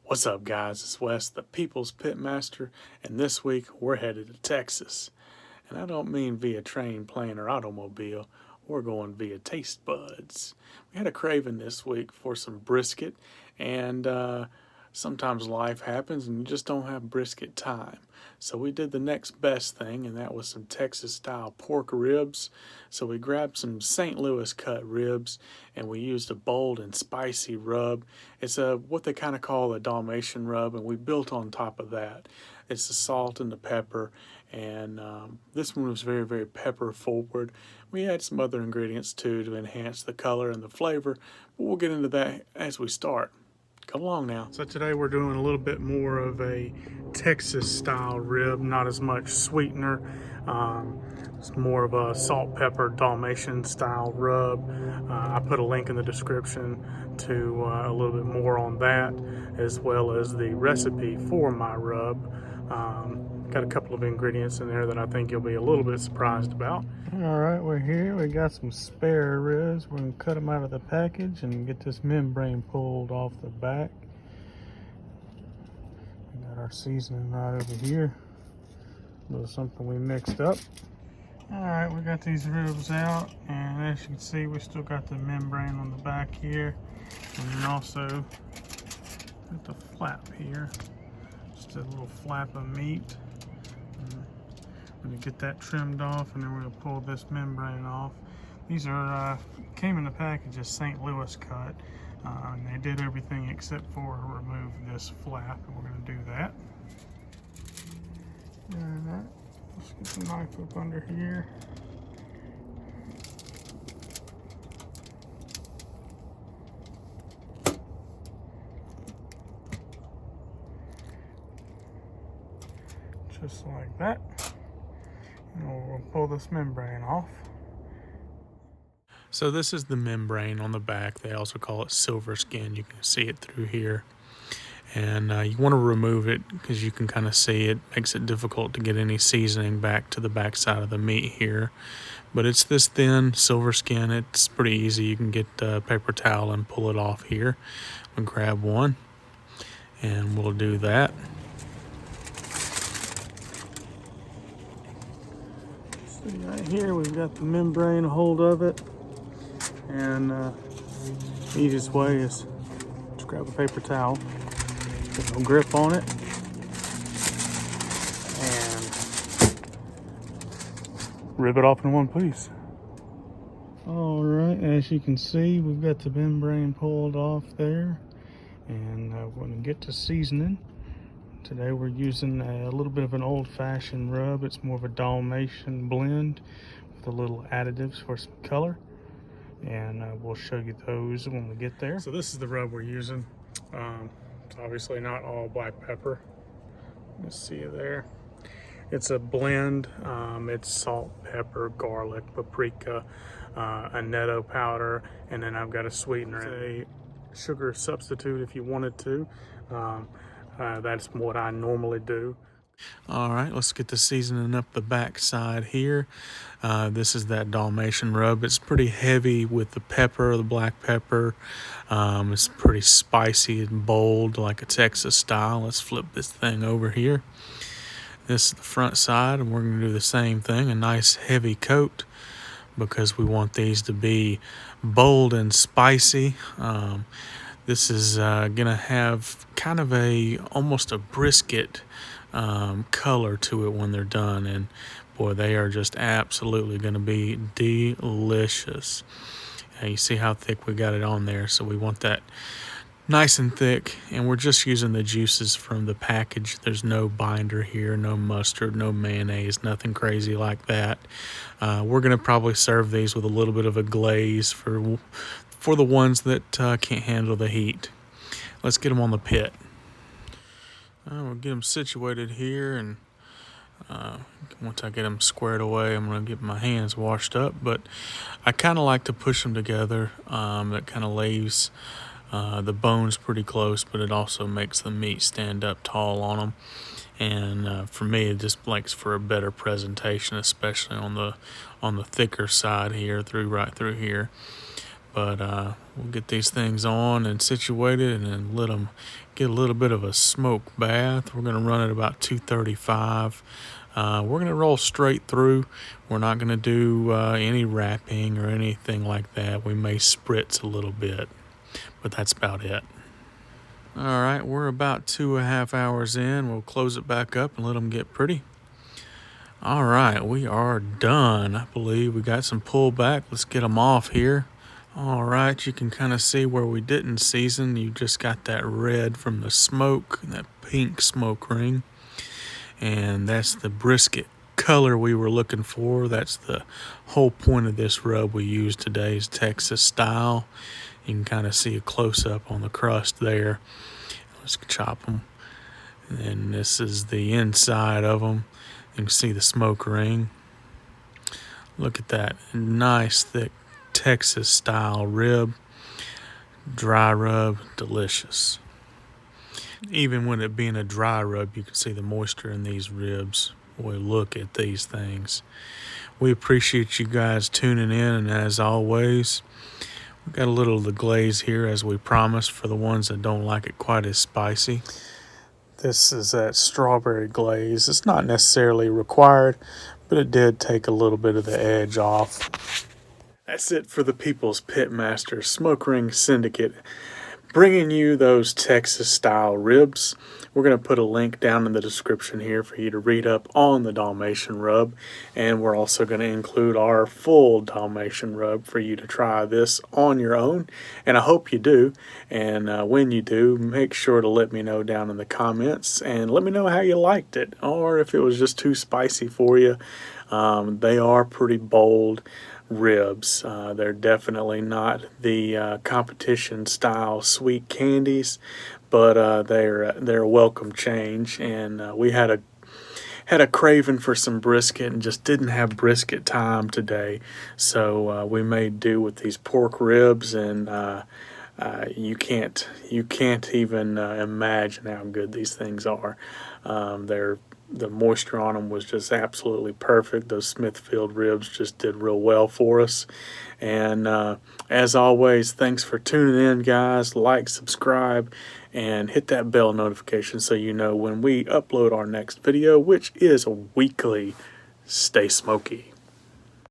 What's up, guys? It's Wes, the People's Pitmaster, and this week we're headed to Texas. And I don't mean via train, plane, or automobile. We're going via taste buds. We had a craving this week for some brisket, and sometimes life happens and you just don't have brisket time. So we did the next best thing, and that was some Texas-style pork ribs. So we grabbed some St. Louis cut ribs, and we used a bold and spicy rub. It's what they kind of call a Dalmatian rub, and we built on top of that. It's the salt and the pepper, and this one was very, very pepper forward. We had some other ingredients too to enhance the color and the flavor, but we'll get into that as we start. Come along now. So today we're doing a little bit more of a Texas style rib, not as much sweetener. It's more of a salt, pepper, Dalmatian style rub. I put a link in the description to a little bit more on that, as well as the recipe for my rub. Got a couple of ingredients in there that I think you'll be a little bit surprised about. All right, we're here. We got some spare ribs. We're gonna cut them out of the package and get this membrane pulled off the back. We got our seasoning right over here. A little something we mixed up. All right, we got these ribs out, and as you can see, we still got the membrane on the back here, and then also got the flap here. Just a little flap of meat. We're gonna get that trimmed off, and then we're gonna pull this membrane off. These are came in the package as St. Louis cut, and they did everything except for remove this flap, and we're gonna do that. All right, let's get the knife up under here. Just like that. And we'll pull this membrane off. So this is the membrane on the back. They also call it silver skin. You can see it through here. And you want to remove it because you can kind of see it makes it difficult to get any seasoning back to the back side of the meat here. But it's this thin silver skin. It's pretty easy. You can get a paper towel and pull it off here. We'll grab one and we'll do that. Right here we've got the membrane hold of it, and the easiest way is just grab a paper towel, put no grip on it, and rip it off in one piece. Alright, as you can see, we've got the membrane pulled off there, and we're going to get to seasoning. Today we're using a little bit of an old-fashioned rub. It's more of a Dalmatian blend with a little additives for some color, and we'll show you those when we get there. So this is the rub we're using. It's obviously not all black pepper. Let's see it there. It's a blend. It's salt, pepper, garlic, paprika, Annette powder, and then I've got a sweetener. It's a sugar substitute if you wanted to. That's what I normally do. All right, let's get the seasoning up the back side here. This is that Dalmatian rub. It's pretty heavy with the pepper, the black pepper. It's pretty spicy and bold, like a Texas style. Let's flip this thing over here. This is the front side, and we're going to do the same thing, a nice heavy coat, because we want these to be bold and spicy. This is gonna have kind of almost a brisket color to it when they're done, and boy, they are just absolutely gonna be delicious. You see how thick we got it on there, so we want that nice and thick, and we're just using the juices from the package. There's no binder here, no mustard, no mayonnaise, nothing crazy like that. We're gonna probably serve these with a little bit of a glaze for the ones that can't handle the heat. Let's get them on the pit. We'll get them situated here, and once I get them squared away, I'm going to get my hands washed up, but I kind of like to push them together. That kind of lays the bones pretty close, but it also makes the meat stand up tall on them. And for me, it just makes for a better presentation, especially on the thicker side here, right through here. But we'll get these things on and situated and then let them get a little bit of a smoke bath. We're going to run at about 235. We're going to roll straight through. We're not going to do any wrapping or anything like that. We may spritz a little bit, but that's about it. All right, we're about 2.5 hours in. We'll close it back up and let them get pretty. All right, we are done. I believe we got some pullback. Let's get them off here. All right, you can kind of see where we didn't season. You just got that red from the smoke, that pink smoke ring. And that's the brisket color we were looking for. That's the whole point of this rub we used today, is Texas style. You can kind of see a close-up on the crust there. Let's chop them. And then this is the inside of them. You can see the smoke ring. Look at that nice thick Texas style rib. Dry rub, delicious. Even when it being a dry rub, you can see the moisture in these ribs. Boy, look at these things. We appreciate you guys tuning in, and as always, we got a little of the glaze here as we promised for the ones that don't like it quite as spicy. This is that strawberry glaze. It's not necessarily required, but it did take a little bit of the edge off. That's it for the People's Pitmaster Smoke Ring Syndicate, bringing you those Texas-style ribs. We're going to put a link down in the description here for you to read up on the Dalmatian rub, and we're also going to include our full Dalmatian rub for you to try this on your own, and I hope you do. And when you do, make sure to let me know down in the comments, and let me know how you liked it, or if it was just too spicy for you. They are pretty bold ribs. They're definitely not the competition style sweet candies, but they're a welcome change. And we had a craving for some brisket and just didn't have brisket time today, so we made do with these pork ribs, and you can't even imagine how good these things are. The moisture on them was just absolutely perfect. Those Smithfield ribs just did real well for us. And as always, thanks for tuning in, guys. Like, subscribe, and hit that bell notification so you know when we upload our next video, which is a weekly. Stay smoky.